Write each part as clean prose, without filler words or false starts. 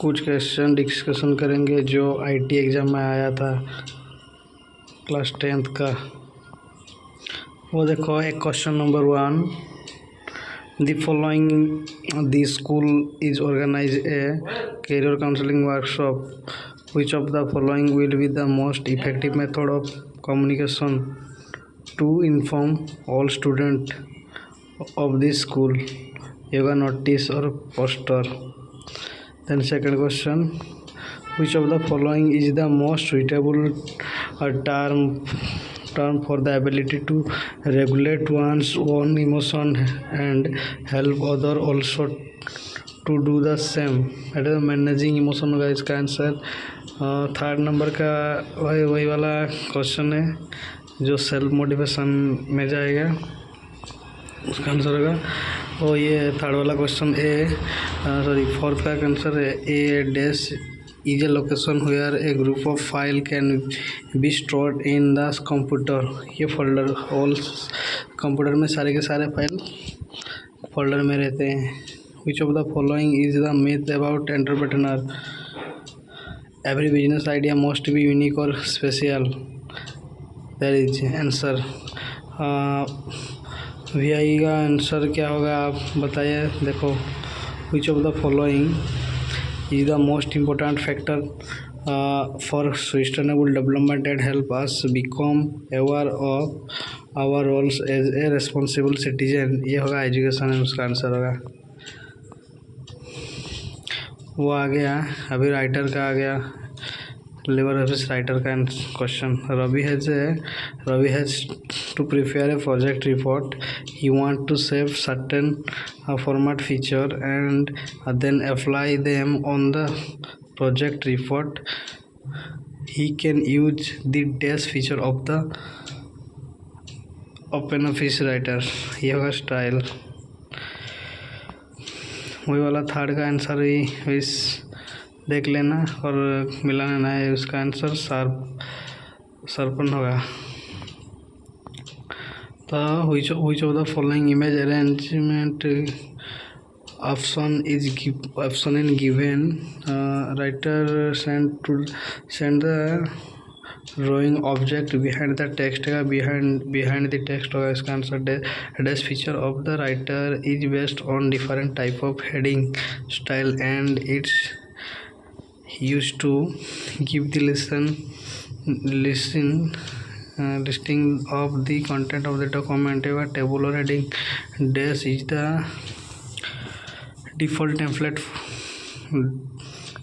कुछ question discussion करेंगे जो आईटी एग्ज़ाम में आया था क्लास 10th का। वो देखो, एक question number 1, the following, the school is organise a career counselling workshop, which of the following will be the most effective method of communication to inform all student of the school, yoga notice और poster. Then second question, which of the following is the most suitable term for the ability to regulate one's own emotion and help other also to do the same? That is managing emotion होगा इसका answer. Third number का वही वाला question है जो self motivation में जाएगा, उसका आंसर होगा। और ये थर्ड वाला क्वेश्चन फोर्थ का आंसर है A dash is a location where a group of file can be stored in the computer. ये फोल्डर, ऑल कंप्यूटर में सारे के सारे फाइल फोल्डर में रहते हैं। Which of the following is the myth about entrepreneur, every business idea must be unique और special. That is answer. VI का आंसर क्या होगा आप बताइए। देखो, which of the following is the most important factor for sustainable development and help us become aware of our roles as a responsible citizen. ये होगा education है, उसका आंसर होगा। वो आ गया। अभी राइटर का आ गया, लेबर ऑफिस राइटर का क्वेश्चन। Ravi has to prepare a project report. He want to save certain format feature and then apply them on the project report. He can use the dash feature of the OpenOffice writer. ये होगा style. वही वाला third का answer ही इस देख लेना और मिलाना है। उसका आंसर शार्पन होगा। तो which of the following image arrangement option in given, writer send the drawing object behind the text का behind the text होगा इसका answer. dash feature of the writer is based on different type of heading style and it's used to give the listing of the content of the document or table or heading। dash is the default template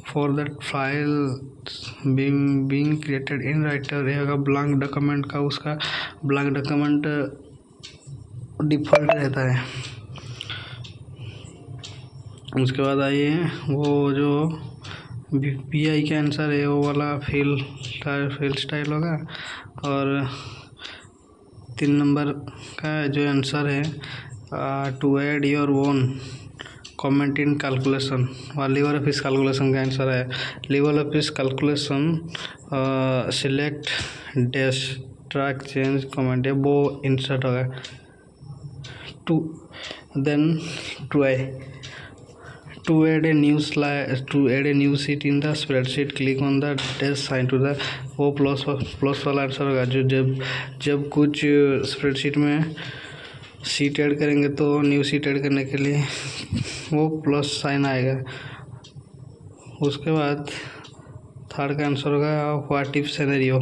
for the file being created in writer। ये होगा blank document का, उसका blank document default रहता है। उसके बाद आइए, वो जो PI का आंसर है वो वाला फील स्टाइल होगा। और 3 नंबर का जो आंसर है to add your own comment in calculation, लिवर ऑफिस कैलकुलेशन का आंसर है। लिवर Office calculation select dash track change comment, वो इंसर्ट होगा। To add a new sheet in the spreadsheet, click on the dash sign to the, वो plus वाला answer होगा। जब कुछ स्प्रेडशीट में शीट ऐड करेंगे तो न्यू शीट ऐड करने के लिए वो प्लस साइन आएगा। उसके बाद थर्ड का आंसर होगा what if scenario,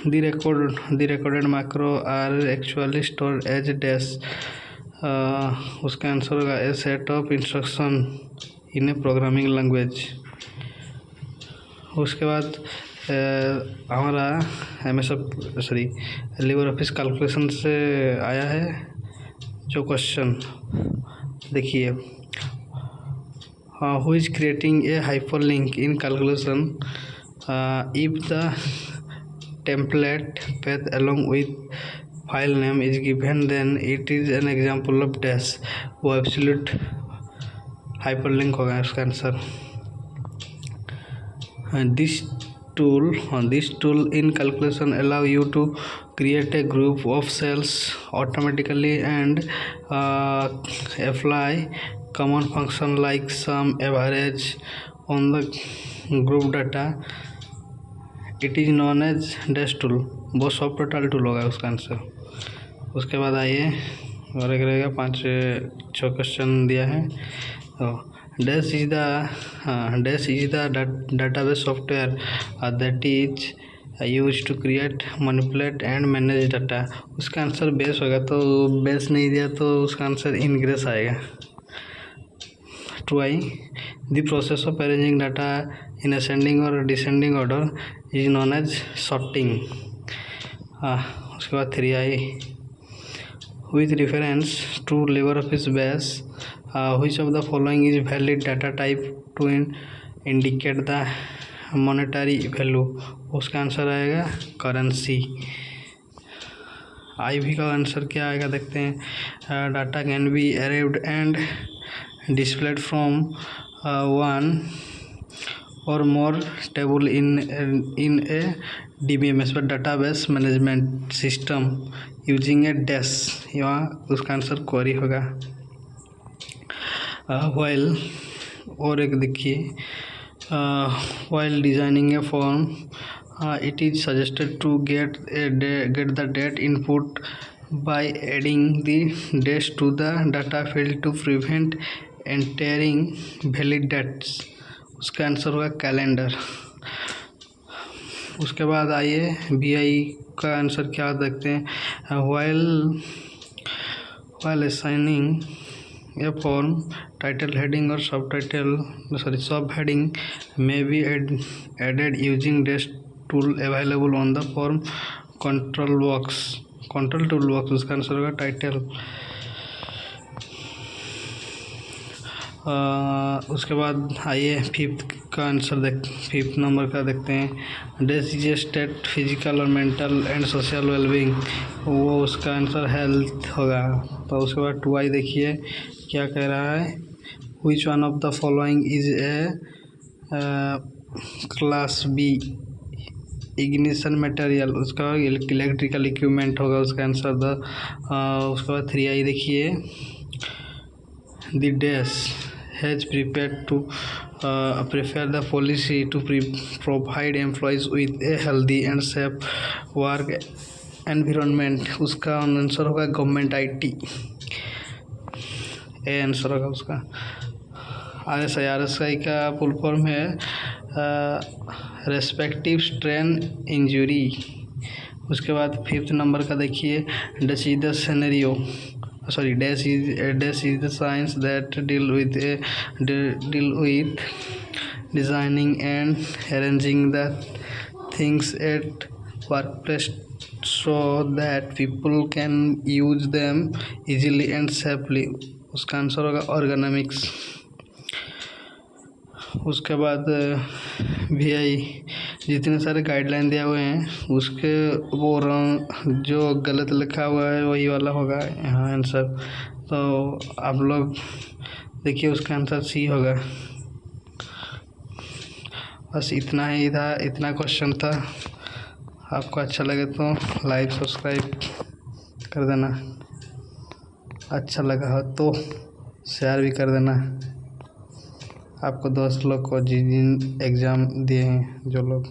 the recorded macro are actually stored as dash। उसका आंसर होगा a set of instruction in a programming language. उसके बाद हमारा लिवर ऑफिस कैलकुलेशन से आया है जो क्वेश्चन, देखिए। Who is creating a hyperlink in calculation if the template path along with file name is given, then it is an example of dash। वो absolute hyperlink होगा इसका answer. This tool in calculation allow you to create a group of cells automatically and apply common function like sum, average on the group data. It is known as dash tool, वो सब total tool होगा उसका answer. उसके बाद आइए और एक रहेगा 5-6 क्वेश्चन दिया है। तो dash is the database software that is use to create, manipulate and manage data. उसका आंसर बेस होगा, तो बेस नहीं दिया तो उसका आंसर इनग्रेस आएगा। 2i, the process of arranging data in ascending or descending order is known as sorting। उसके बाद 3i, with reference to LibreOffice base, which of the following is valid data type to indicate the monetary value। उसका answer आएगा currency. IV का answer क्या आएगा देखते हैं। Data can be arrayed and displayed from one or more table in a DBMS पर database management system using a dash। यहाँ उसका आंसर क्वेरी होगा। while और एक देखिए, while designing a form, it is suggested to get the date input by adding the dash to the data field to prevent entering valid dates। उसका answer होगा calendar. उसके बाद आइए BI का आंसर क्या देखते हैं। while assigning a form, title, heading और sub heading may be added using dash tool available on the form control toolbox। उसका आंसर होगा टाइटल। उसके बाद आइए फिफ्थ नंबर का देखते हैं। डैश इज स्टेट फिजिकल और मेंटल एंड सोशल वेलबींग, वो उसका आंसर हेल्थ होगा। तो उसके बाद 2i देखिए क्या कह रहा है। Which one of the following is a class B ignition material, उसका इलेक्ट्रिकल इक्विपमेंट होगा उसका आंसर। उसके बाद 3i देखिए, the dash has prepared to prepare the policy to provide employees with a healthy and safe work environment। उसका answer होगा government IT। A answer होगा उसका। RSI का फुल फॉर्म है रेस्पेक्टिव स्ट्रेन इंजरी। उसके बाद 5th नंबर का देखिए, dash is the scenario, dash is the science that deal with designing and arranging the things at workplace so that people can use them easily and safely। उसका answer होगा ergonomics। उसके बाद VI जितने सारे guideline दिए हुए हैं उसके वो रंग जो गलत लिखा हुआ है वही वाला होगा यहाँ आंसर। तो आप लोग देखिए उसका आंसर C होगा। बस इतना ही था, इतना क्वेश्चन था। आपको अच्छा लगे तो लाइक सब्सक्राइब कर देना, अच्छा लगा हो तो शेयर भी कर देना आपको दोस्त लोग को जिन एग्ज़ाम दिए हैं जो लोग।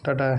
टाटा।